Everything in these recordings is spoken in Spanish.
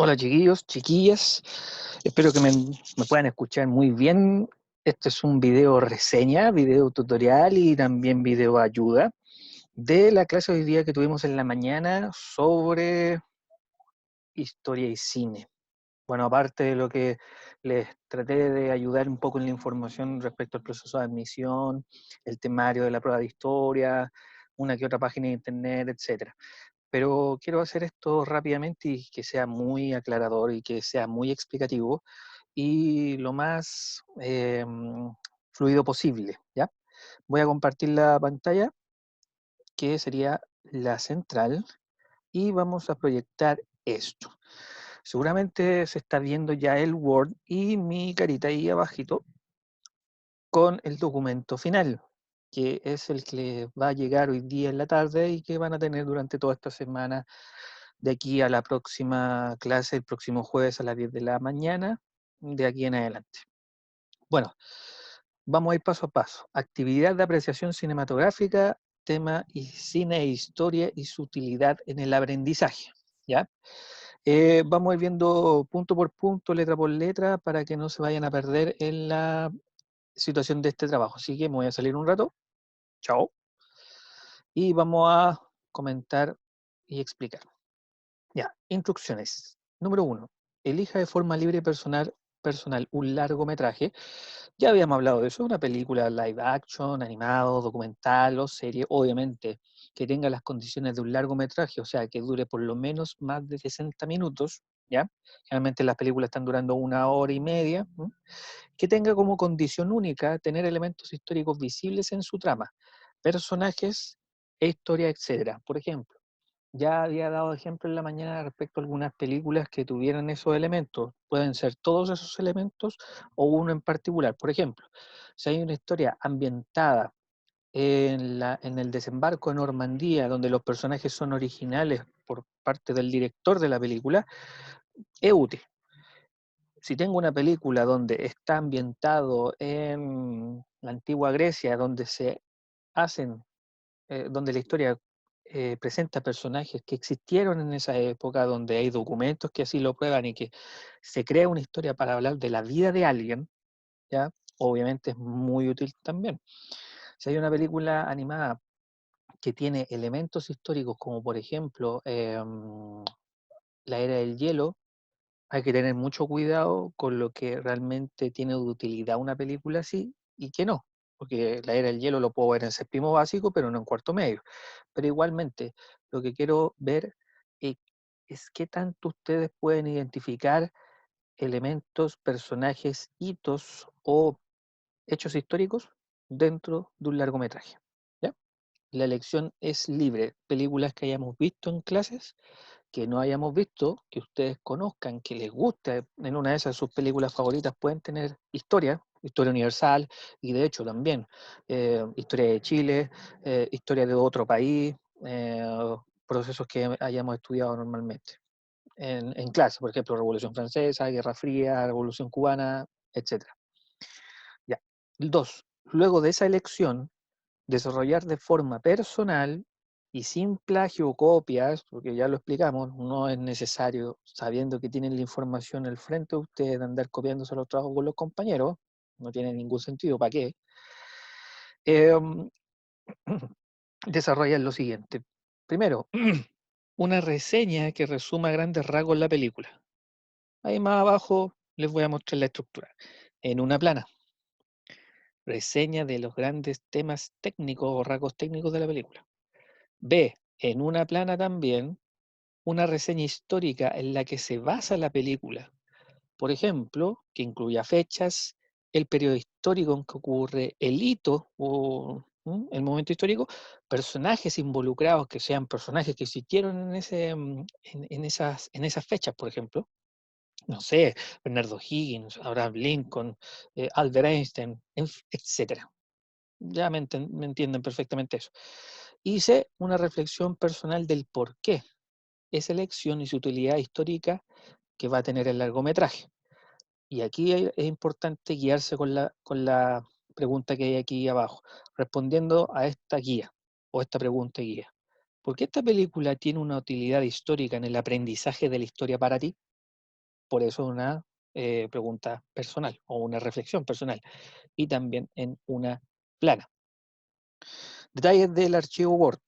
Hola chiquillos, chiquillas, espero que me puedan escuchar muy bien. Este es un video reseña, video tutorial y también video ayuda de la clase hoy día que tuvimos en la mañana sobre historia y cine. Bueno, aparte de lo que les traté de ayudar un poco en la información respecto al proceso de admisión, el temario de la prueba de historia, una que otra página de internet, etcétera. Pero quiero hacer esto rápidamente y que sea muy aclarador y que sea muy explicativo y lo más fluido posible, ¿ya? Voy a compartir la pantalla, que sería la central, y vamos a proyectar esto. Seguramente se está viendo ya el Word y mi carita ahí abajito con el documento final, que es el que les va a llegar hoy día en la tarde y que van a tener durante toda esta semana de aquí a la próxima clase, el próximo jueves a las 10 de la mañana, de aquí en adelante. Bueno, vamos a ir paso a paso. Actividad de apreciación cinematográfica, tema y cine e historia y su utilidad en el aprendizaje. ¿Ya? Vamos a ir viendo punto por punto, letra por letra, para que no se vayan a perder en la situación de este trabajo. Así que me voy a salir un rato. Chao. Y vamos a comentar y explicar. Ya, instrucciones. Número uno, elija de forma libre y personal un largometraje. Ya habíamos hablado de eso, una película live action, animado, documental o serie, obviamente, que tenga las condiciones de un largometraje, o sea, que dure por lo menos más de 60 minutos, ¿ya? Generalmente las películas están durando 1 hora y media, ¿m? Que tenga como condición única tener elementos históricos visibles en su trama, personajes e historia, etcétera. Por ejemplo, ya había dado ejemplo en la mañana respecto a algunas películas que tuvieran esos elementos. Pueden ser todos esos elementos o uno en particular. Por ejemplo, si hay una historia ambientada en el desembarco de Normandía, donde los personajes son originales por parte del director de la película, es útil. Si tengo una película donde está ambientado en la antigua Grecia, donde se hacen donde la historia presenta personajes que existieron en esa época, donde hay documentos que así lo prueban y que se crea una historia para hablar de la vida de alguien, ¿ya? Obviamente es muy útil también. Si hay una película animada que tiene elementos históricos, como por ejemplo la era del hielo, hay que tener mucho cuidado con lo que realmente tiene de utilidad una película así y que no, porque la era del hielo lo puedo ver en séptimo básico, pero no en cuarto medio. Pero igualmente, lo que quiero ver eh, es qué tanto ustedes pueden identificar elementos, personajes, hitos o hechos históricos dentro de un largometraje. ¿Ya? La elección es libre. Películas que hayamos visto en clases, que no hayamos visto, que ustedes conozcan, que les guste, en una de esas sus películas favoritas pueden tener historia, historia universal, y de hecho también historia de Chile, historia de otro país, procesos que hayamos estudiado normalmente en clase, por ejemplo, Revolución Francesa, Guerra Fría, Revolución Cubana, etcétera. Ya. Dos, luego de esa elección, desarrollar de forma personal y sin plagio o copias, porque ya lo explicamos, no es necesario, sabiendo que tienen la información al frente de ustedes, de andar copiándose los trabajos con los compañeros, no tiene ningún sentido, ¿para qué? Eh, desarrollar lo siguiente. Primero, una reseña que resuma a grandes rasgos la película. Ahí más abajo les voy a mostrar la estructura. En una plana, reseña de los grandes temas técnicos o rasgos técnicos de la película. B, en una plana también, una reseña histórica en la que se basa la película. Por ejemplo, que incluya fechas, el periodo histórico en que ocurre el hito o el momento histórico, personajes involucrados que sean personajes que existieron en esas fechas, por ejemplo. No sé, Bernardo Higgins, Abraham Lincoln, Albert Einstein, etcétera. Ya me entienden perfectamente eso. Hice una reflexión personal del por qué esa elección y su utilidad histórica que va a tener el largometraje. Y aquí es importante guiarse con la pregunta que hay aquí abajo, respondiendo a esta guía o esta pregunta guía. ¿Por qué esta película tiene una utilidad histórica en el aprendizaje de la historia para ti? por eso una pregunta personal o una reflexión personal, y también en una plana. Detalles del archivo Word.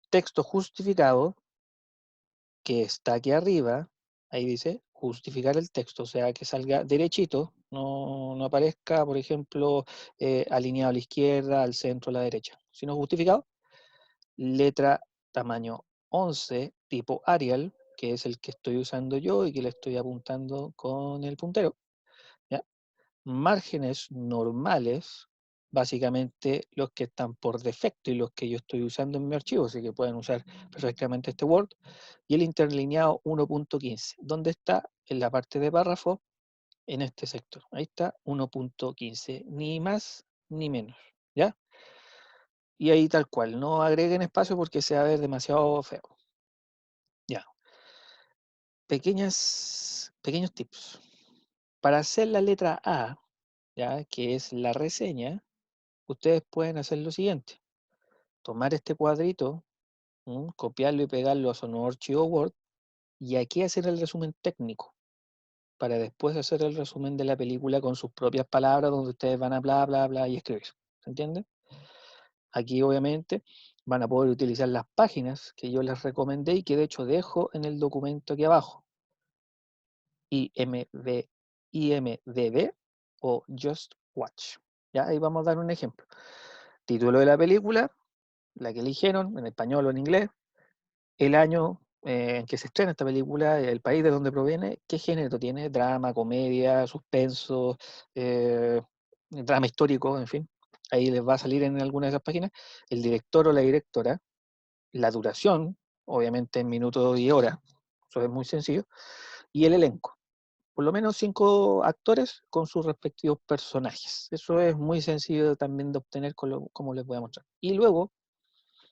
Texto justificado, que está aquí arriba, ahí dice justificar el texto, o sea, que salga derechito, no aparezca, por ejemplo, alineado a la izquierda, al centro, a la derecha, sino justificado. Letra tamaño 11, tipo Arial, que es el que estoy usando yo y que le estoy apuntando con el puntero. ¿Ya? Márgenes normales, básicamente los que están por defecto y los que yo estoy usando en mi archivo, así que pueden usar perfectamente este Word. Y el interlineado 1.15, ¿dónde está? En la parte de párrafo, en este sector. Ahí está 1.15, ni más ni menos. ¿Ya? Y ahí tal cual, no agreguen espacio porque se va a ver demasiado feo. Ya. Pequeños tips. Para hacer la letra A, ¿ya? Que es la reseña, ustedes pueden hacer lo siguiente. Tomar este cuadrito, copiarlo y pegarlo a su nuevo archivo Word, y aquí hacer el resumen técnico, para después hacer el resumen de la película con sus propias palabras, donde ustedes van a bla, bla, bla y escribir. ¿Se entiende? Aquí obviamente van a poder utilizar las páginas que yo les recomendé y que de hecho dejo en el documento aquí abajo. IMDb o Just Watch. ¿Ya? Ahí vamos a dar un ejemplo. Título de la película, la que eligieron, en español o en inglés, el año en que se estrena esta película, el país de donde proviene, qué género tiene, drama, comedia, suspenso, drama histórico, en fin. Ahí les va a salir en alguna de esas páginas el director o la directora, la duración, obviamente en minutos y horas, eso es muy sencillo, y el elenco. Por lo menos 5 actores con sus respectivos personajes. Eso es muy sencillo también de obtener, como les voy a mostrar. Y luego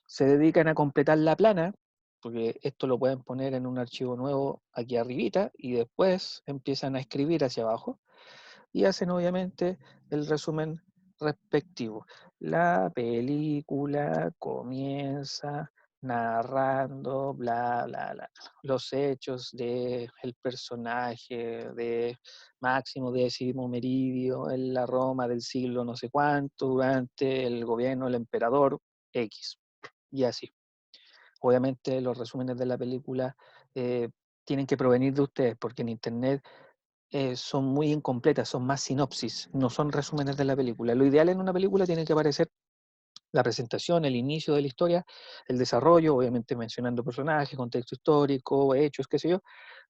se dedican a completar la plana, porque esto lo pueden poner en un archivo nuevo aquí arribita y después empiezan a escribir hacia abajo y hacen obviamente el resumen respectivo. La película comienza narrando bla, bla, bla, los hechos del personaje de Máximo Décimo Meridio en la Roma del siglo no sé cuánto, durante el gobierno del emperador X, y así. Obviamente los resúmenes de la película tienen que provenir de ustedes, porque en internet son muy incompletas, son más sinopsis, no son resúmenes de la película. Lo ideal en una película tiene que aparecer la presentación, el inicio de la historia, el desarrollo, obviamente mencionando personajes, contexto histórico, hechos, qué sé yo,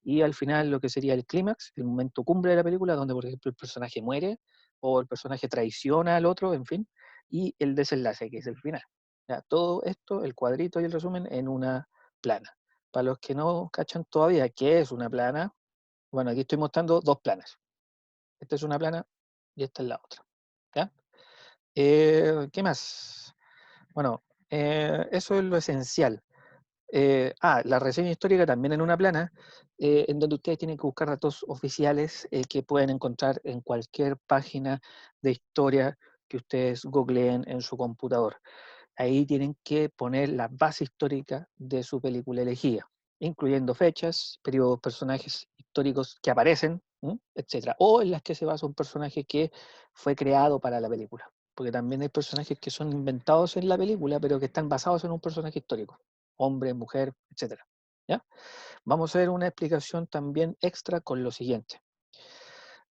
y al final lo que sería el clímax, el momento cumbre de la película, donde por ejemplo el personaje muere o el personaje traiciona al otro, en fin, y el desenlace, que es el final. Ya, todo esto, el cuadrito y el resumen en una plana. Para los que no cachan todavía qué es una plana, bueno, aquí estoy mostrando dos planas. Esta es una plana y esta es la otra. ¿Ya? ¿Qué más? Bueno, eso es lo esencial. La reseña histórica también en una plana, en donde ustedes tienen que buscar datos oficiales que pueden encontrar en cualquier página de historia que ustedes googleen en su computador. Ahí tienen que poner la base histórica de su película elegida, incluyendo fechas, periodos, personajes históricos que aparecen, etcétera, o en las que se basa un personaje que fue creado para la película, porque también hay personajes que son inventados en la película, pero que están basados en un personaje histórico, hombre, mujer, etcétera. ¿Ya? Vamos a ver una explicación también extra con lo siguiente.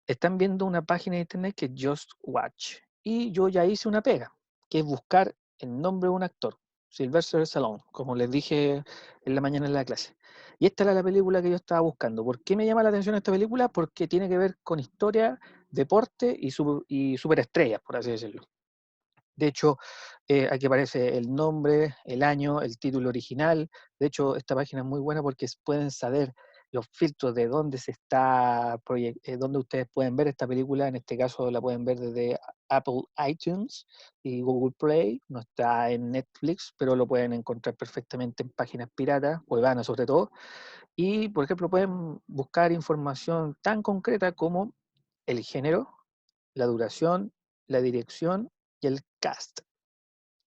Están viendo una página de internet que es Just Watch, y yo ya hice una pega, que es buscar el nombre de un actor, Sylvester Stallone, como les dije en la mañana en la clase. Y esta era la película que yo estaba buscando. ¿Por qué me llama la atención esta película? Porque tiene que ver con historia, deporte y superestrellas, por así decirlo. De hecho, aquí aparece el nombre, el año, el título original. De hecho, esta página es muy buena porque pueden saber los filtros de dónde se está dónde ustedes pueden ver esta película. En este caso la pueden ver desde Apple iTunes y Google Play. No está en Netflix, pero lo pueden encontrar perfectamente en páginas piratas, cuevanas sobre todo. Y, por ejemplo, pueden buscar información tan concreta como el género, la duración, la dirección y el cast.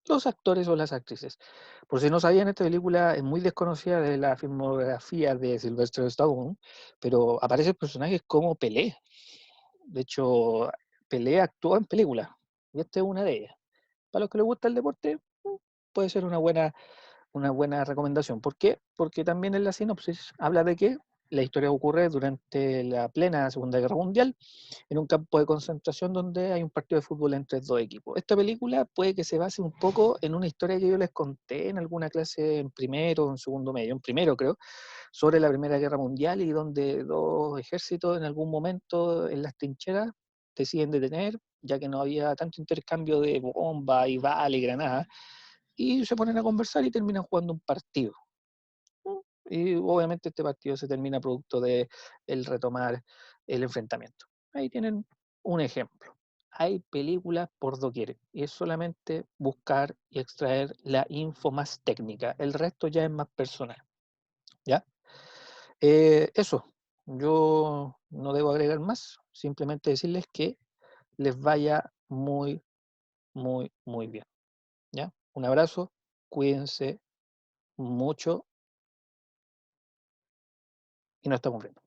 los actores o las actrices. Por si no sabían, esta película es muy desconocida de la filmografía de Sylvester Stallone, pero aparecen personajes como Pelé. De hecho, Pelé actuó en películas, y esta es una de ellas. Para los que les gusta el deporte, puede ser una buena recomendación. ¿Por qué? Porque también en la sinopsis habla de que la historia ocurre durante la plena Segunda Guerra Mundial, en un campo de concentración donde hay un partido de fútbol entre dos equipos. Esta película puede que se base un poco en una historia que yo les conté en alguna clase en primero o en segundo medio, en primero creo, sobre la Primera Guerra Mundial y donde dos ejércitos en algún momento en las trincheras deciden detener, ya que no había tanto intercambio de bombas y balas y granadas, y se ponen a conversar y terminan jugando un partido. Y obviamente este partido se termina producto de el retomar el enfrentamiento. Ahí tienen un ejemplo. Hay películas por doquier y es solamente buscar y extraer la info más técnica. El resto ya es más personal. ¿Ya? Eso, yo no debo agregar más, simplemente decirles que les vaya muy, muy, muy bien. ¿Ya? Un abrazo, cuídense mucho y nos estamos viendo.